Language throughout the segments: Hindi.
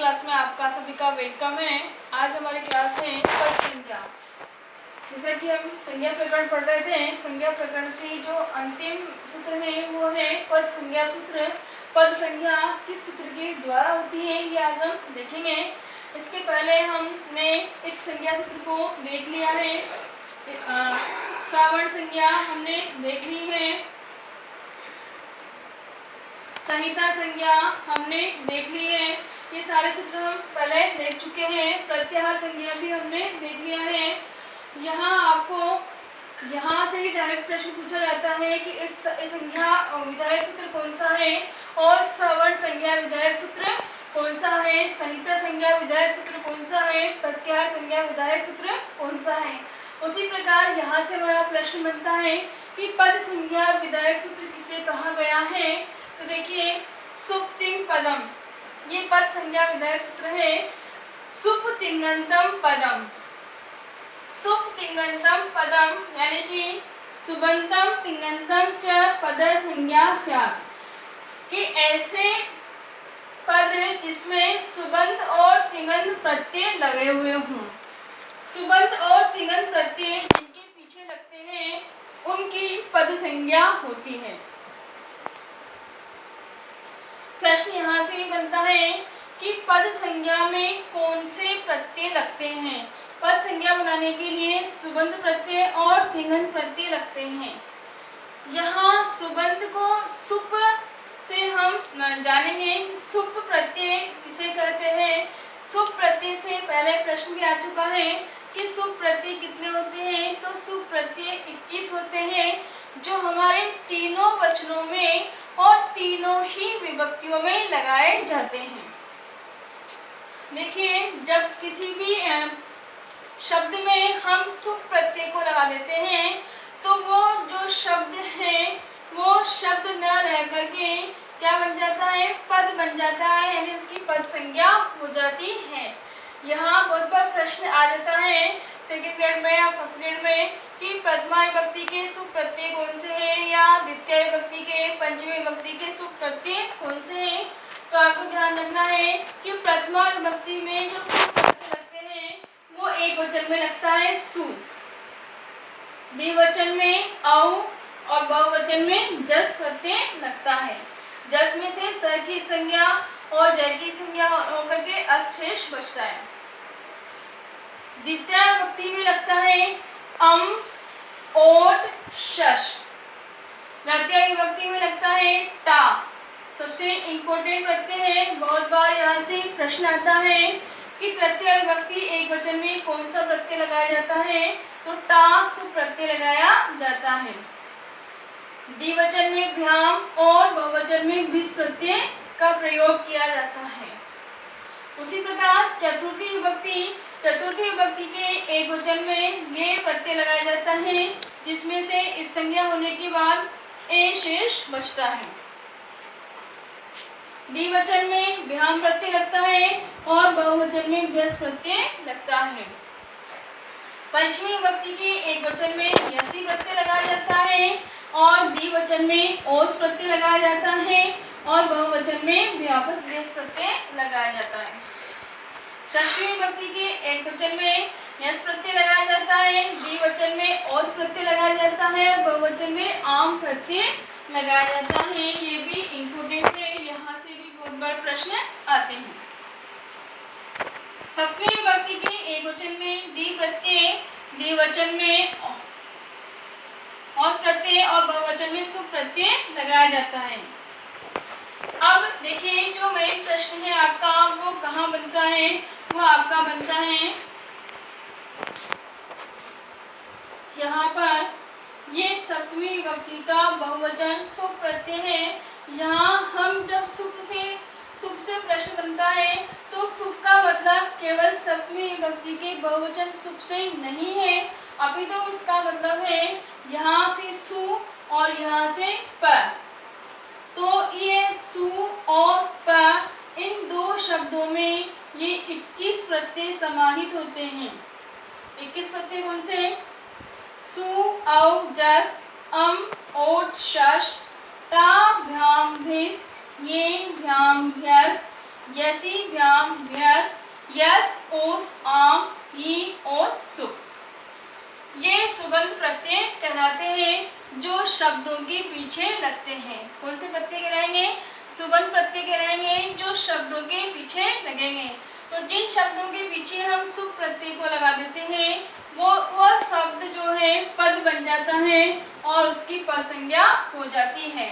क्लास में आपका सभी का वेलकम है। आज हमारी क्लास है पद संज्ञा। जैसा कि हम संज्ञा प्रकरण पढ़ रहे थे, संज्ञा प्रकरण की जो अंतिम सूत्र है वो है पद संज्ञा सूत्र। पद संज्ञा किस सूत्र के द्वारा होती है ये आज हम देखेंगे। इसके पहले हमने इस संज्ञा सूत्र को देख लिया है। सावर्ण संज्ञा हमने देख ली है, संहिता संज्ञा हमने देख ली है। ये सारे सूत्र हम पहले देख चुके हैं। प्रत्याहार संज्ञा भी हमने देख लिया है। यहाँ आपको यहाँ से ही डायरेक्ट प्रश्न पूछा जाता है कि एक संज्ञा विधायक सूत्र कौन सा है और सवर्ण संज्ञा विधायक सूत्र कौन सा है, संहिता संज्ञा विधायक सूत्र कौन सा है, प्रत्याहार संज्ञा विधायक सूत्र कौन सा है। उसी प्रकार यहाँ से हमारा प्रश्न बनता है कि पद संज्ञा विधायक सूत्र किसे कहा गया है। तो देखिए, सुप्तिंग पदम, ये पद संज्ञा विधायक सूत्र है। सुप तिङन्तम पदम, सुप तिङन्तम पदम यानी कि सुबंतम तिङन्तम च पद संज्ञा स्यात्, कि ऐसे पद जिसमें सुबंत और तिङन्त प्रत्यय लगे हुए हों। सुबंत और तिङन्त प्रत्यय जिनके पीछे लगते हैं उनकी पद संज्ञा होती है। प्रश्न यहाँ से भी बनता है कि पद संज्ञा में कौन से प्रत्यय लगते हैं। पद संज्ञा बनाने के लिए सुबंत प्रत्यय और तिङन्त प्रत्यय लगते हैं। यहाँ सुबंत को सुप से हम जानेंगे। सुप प्रत्यय किसे कहते हैं। सुप प्रत्यय से पहले प्रश्न भी आ चुका है कि सुप प्रत्यय कितने होते हैं। तो सुप प्रत्यय 21 होते हैं, जो हमारे तीनों वचनों में और तीनों ही विभक्तियों में लगाए जाते हैं। देखिए, जब किसी भी शब्द में हम सुप प्रत्यय को लगा देते हैं तो वो जो शब्द है वो शब्द न रह करके क्या बन जाता है, पद बन जाता है, यानी उसकी पद संज्ञा हो जाती है। यहाँ बहुत बार प्रश्न आ जाता है सेकेंड ग्रेड में या फर्स्ट ग्रेड में कि प्रथमा विभक्ति के सुप प्रत्यय कौन से हैं या द्वितीय विभक्ति के, पंचमी विभक्ति के सुप प्रत्यय कौन से हैं। तो आपको ध्यान रखना है कि प्रथमा विभक्ति में जो सुप प्रत्यय लगते हैं वो एक वचन में लगता है सु, द्विवचन में औ और बहुवचन में जस प्रत्यय लगता है। जस में से स की संज्ञा और जय की संज्ञा होकर के अशेष बचता है। द्वितीय विभक्ति में लगता है अम, ओट, शश। तृतीय विभक्ति में लगता है टा। सबसे इम्पोर्टेंट प्रत्यय है, बहुत बार यहाँ से प्रश्न आता है कि तृतीय विभक्ति एक वचन में कौन सा प्रत्यय लगाया जाता है। तो टा सुप प्रत्यय लगाया जाता है। द्विवचन में भ्याम और बहुवचन में भिस प्रत्यय का प्रयोग किया जाता है। उसी प्रकार चतुर्थी विभक्ति के एक वचन में ये प्रत्यय लगाया जाता है, जिसमें से इस संज्ञा होने के बाद ए शेष बचता है। द्विवचन में भ्याम प्रत्यय लगता है और बहुवचन में भ्यस प्रत्यय लगता है। पंचमी विभक्ति के एक वचन में यसी प्रत्यय लगाया जाता है और द्विवचन में ओस प्रत्यय लगाया जाता है और बहुवचन में व्यापस देश प्रत्यय लगाया जाता है। षष्ठी विभक्ति के एक वचन में यस प्रत्यय लगाया जाता है, द्विवचन में ओस प्रत्यय लगाया जाता है और बहुवचन में आम प्रत्यय लगाया जाता है। ये भी इम्पोर्टेंट है, यहाँ से भी बहुत बार प्रश्न आते हैं। सप्तमी विभक्ति के एक वचन में डी प्रत्यय, द्विवचन में औस प्रत्यय और बहुवचन में सुप प्रत्यय लगाया जाता है। अब देखिए, जो मेन प्रश्न है आपका वो कहाँ बनता है। वो आपका बनता है यहाँ पर। ये सप्तमी विभक्ति का बहुवचन सुप प्रत्यय है। यहाँ हम जब सुप से प्रश्न बनता है तो सुप का मतलब केवल सप्तमी विभक्ति के बहुवचन सुप से नहीं है, अभी तो इसका मतलब है यहाँ से सु और यहाँ से प। तो ये सु और प, इन दो शब्दों में ये 21 प्रत्यय समाहित होते हैं। 21 प्रत्यय कौन से? सु, औ, जस, अम, ओट, शश, टा, भ्याम, भिस, ये, भ्याम, भ्यस, यसी भ्याम भ्यस यस ओस आम ई ओस सु। ये सुबंत प्रत्यय कहलाते हैं जो शब्दों के पीछे लगते हैं। कौन से प्रत्यय कहलाएंगे? सुबंत प्रत्यय कहलाएंगे जो शब्दों के पीछे लगेंगे। तो जिन शब्दों के पीछे हम सुप प्रत्यय को लगा देते हैं वह शब्द जो है पद बन जाता है और उसकी पद संज्ञा हो जाती है।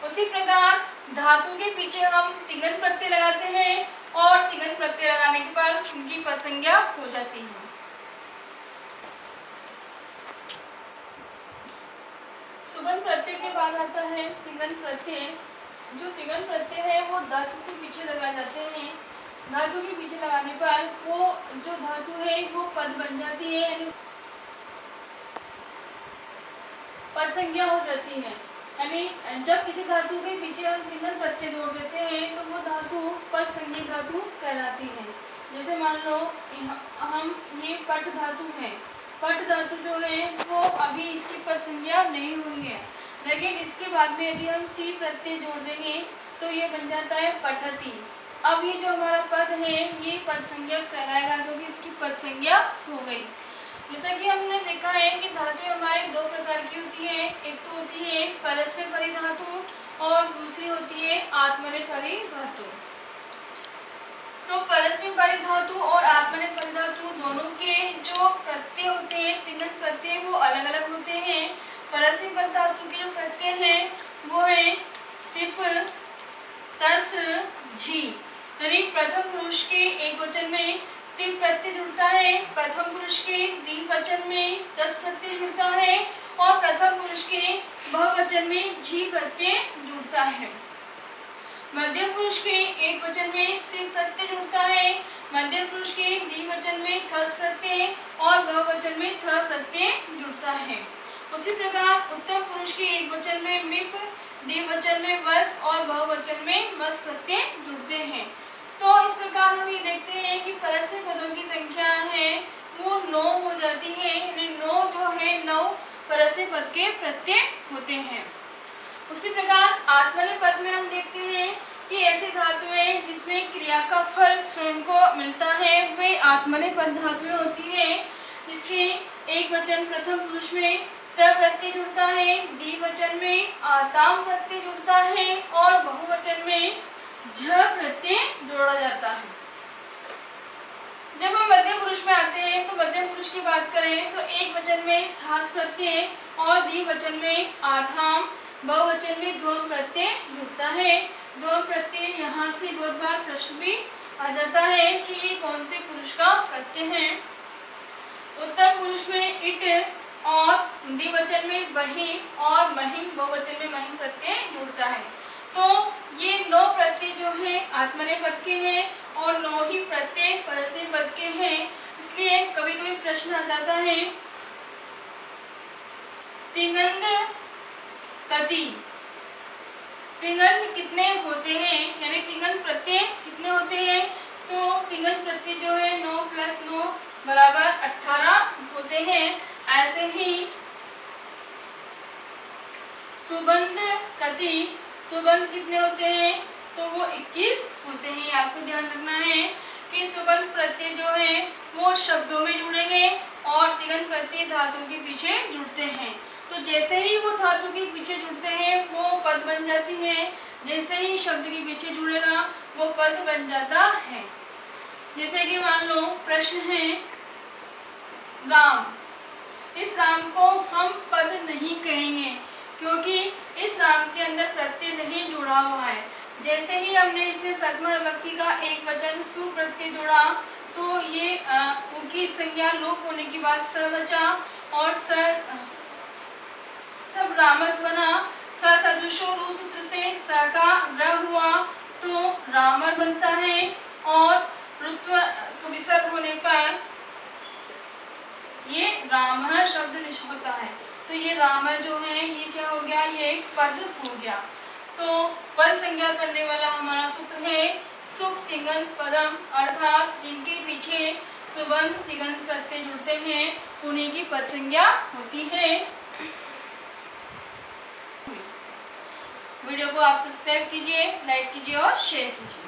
उसी प्रकार धातु के पीछे हम तिङन प्रत्यय लगाते हैं और तिङन प्रत्यय लगाने के बाद उनकी पद संज्ञा हो जाती है। सुबंत प्रत्यय के बाद आता है तिङन प्रत्यय। जो तिङन प्रत्यय है वो धातु के पीछे लगाए जाते हैं। धातु के पीछे लगाने पर वो जो धातु है वो पद बन जाती है, यानी पद संज्ञा हो जाती है। यानी जब किसी धातु के पीछे हम तिङन प्रत्यय जोड़ देते हैं तो वो धातु पद संज्ञा धातु कहलाती है। जैसे मान लो हम ये पट धातु है, पट धातु जो है वो अभी इसकी पद संज्ञा नहीं हुई है, लेकिन इसके बाद में यदि हम टी प्रत्यय जोड़ देंगे तो ये बन जाता है पठती। अब ये जो हमारा पद है ये पद संज्ञा कहलाएगा क्योंकि इसकी पद संज्ञा हो गई। जैसा कि हमने देखा है कि धातु हमारे दो प्रकार की होती है। एक तो होती है परस्मैपरी धातु और दूसरी होती है आत्मनेपदी धातु। तो परस्मैपदी धातु और आत्मनेपदी धातु दोनों के जो प्रत्यय होते हैं तिङन प्रत्यय वो अलग अलग होते हैं। परस्मैपदी धातु के जो प्रत्यय हैं वो है तिप तस झी, यानी प्रथम पुरुष के एक वचन में तिप प्रत्यय जुड़ता है, प्रथम पुरुष के द्विवचन में तस प्रत्यय जुड़ता है और प्रथम पुरुष के बहुवचन में झी प्रत्यय जुड़ता है। मध्यम पुरुष के एक वचन में सिर प्रत्यय जुड़ता है, मध्यम पुरुष के द्विवचन में थस प्रत्यय और बहुवचन में थ प्रत्यय जुड़ता है। उसी प्रकार उत्तम पुरुष के एक वचन में मिप, द्विवचन में वस और बहुवचन में वस प्रत्यय जुड़ते हैं। तो इस प्रकार हम ये देखते हैं कि परस्मै पदों की संख्या है वो 9 हो जाती है, यानी 9 जो है 9 परस्मै पद के प्रत्यय होते हैं। उसी प्रकार आत्मनेपद में हम देखते हैं कि ऐसी धातुएं जिसमें क्रिया का फल स्वयं को मिलता है वे आत्मनेपद धातुएं होती है, जिसके एक वचन प्रथम पुरुष में त प्रत्यय जुड़ता है, द्विवचन में आताम प्रत्यय जुड़ता है और बहुवचन में झ प्रत्यय जोड़ा जाता है। जब हम मध्यम पुरुष में आते हैं तो मध्यम पुरुष की बात करें तो एक वचन में थास प्रत्यय और द्विवचन में आधाम, बहुवचन में ध्वम प्रत्यय जुड़ता है। ध्वम प्रत्यय यहाँ से बहुत बार प्रश्न भी आ जाता है कि ये कौन से पुरुष का प्रत्यय है। उत्तम पुरुष में इट और द्विवचन में वही और महिम, बहुवचन में महिम प्रत्यय जुड़ता है। तो ये 9 प्रत्यय जो है आत्मनेपद के हैं और 9 ही प्रत्यय परस्मै पद के हैं। इसलिए कभी कभी प्रश्न आ जाता है तिङन कति, तिङन कितने होते हैं, यानी तिङन प्रत्यय कितने होते हैं। तो तिङन प्रत्यय जो है 9 + 9 बराबर 18 होते हैं। ऐसे ही सुबंध कति, सुबंध कितने होते हैं तो वो 21 होते हैं। आपको ध्यान रखना है कि सुबंध प्रत्यय जो है वो शब्दों में जुड़ेंगे और तिङन प्रत्यय धातु के पीछे जुड़ते हैं। तो जैसे ही वो धातु के पीछे जुड़ते हैं वो पद बन जाती है, जैसे ही शब्द के पीछे जुड़ेगा वो पद बन जाता है। जैसे कि मान लो प्रश्न है राम, इस राम को हम पद नहीं कहेंगे क्योंकि इस राम के अंदर प्रत्यय नहीं जुड़ा हुआ है। जैसे ही हमने इसमें प्रथमा विभक्ति का एक वचन सु प्रत्यय जोड़ा तो ये उनकी संज्ञा लोप होने के बाद स बचा और स तब रामस बना। स सदृशो रु सूत्र से स का र हुआ तो रामर बनता है और ऋत्व विसर्ग होने पर ये रामः शब्द निष्ठ होता है। तो ये रामः जो है ये क्या हो गया, ये एक पद हो गया। तो पद संज्ञा करने वाला हमारा सूत्र है सुप तिङन पदम, अर्थात जिनके पीछे सुबंध तिङन प्रत्यय जुड़ते हैं उन्हीं की पद संज्ञा होती है। वीडियो को आप सब्सक्राइब कीजिए, लाइक कीजिए और शेयर कीजिए।